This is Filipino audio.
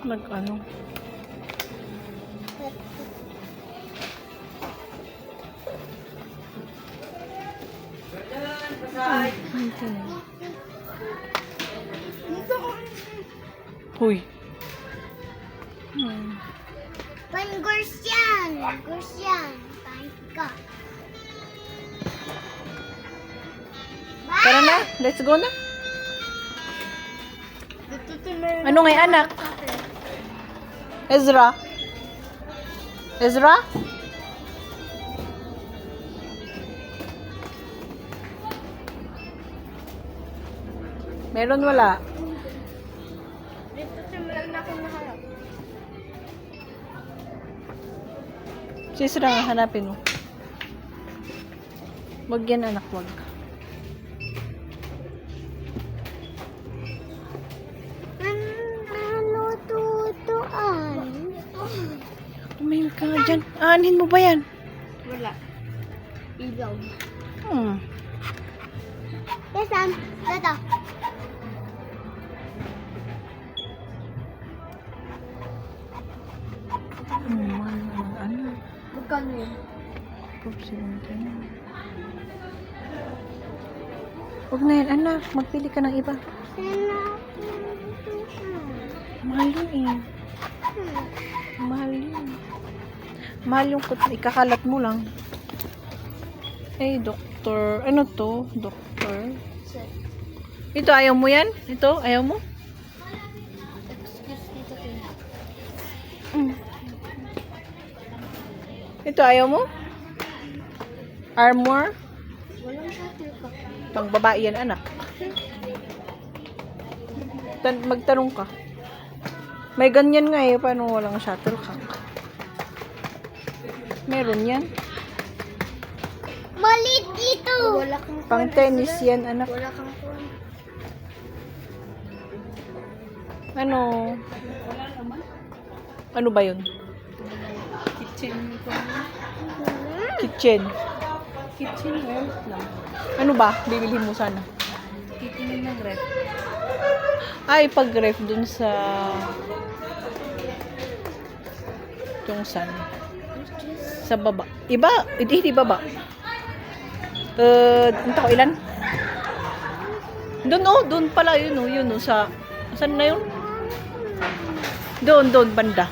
Nag-ano? Huy. Pangurs yan. Pangurs yan. Ka. Tara na, let's go na. Ano nga anak? Ezra? Ezra? Meron wala? Dito simulan na akong naharap. Si Ezra nga hanapin mo. Wag yan anak, wag. Ano tutuan? Tumahimik ka nga dyan. Aanhin mo ba yan? Wala. Ilaw. Yes, Ito. Mahal naman anak. Magkano yun? Oops, 17. Huwag na yan anak. Magpili ka ng iba. Mahal yun eh. Mahal yun. Mahal yung ikakalat mo lang. Eh, doktor. Ano to? Doktor. Ito, ayaw mo yan? Ito, ayaw mo? Ito, ayaw mo? Armor? Walang shuttle ka. Pang babae yan, anak. Magtanong ka. May ganyan nga eh. Paano walang shuttlecock? Meron yan. Malit dito. Wala kang Pang tennis yan, anak. Wala kang phone. Ano? Ano ba yun? Kitchen Kitchen. Kitchen ref lang. Ano ba? Bibilhin mo sana. Titingin ng ref. Ay, pag-ref dun sa Tungsan. Sa baba. Iba? Hindi baba. Ito ko ilan? Doon doon pala yun sa saan na yun? Doon banda.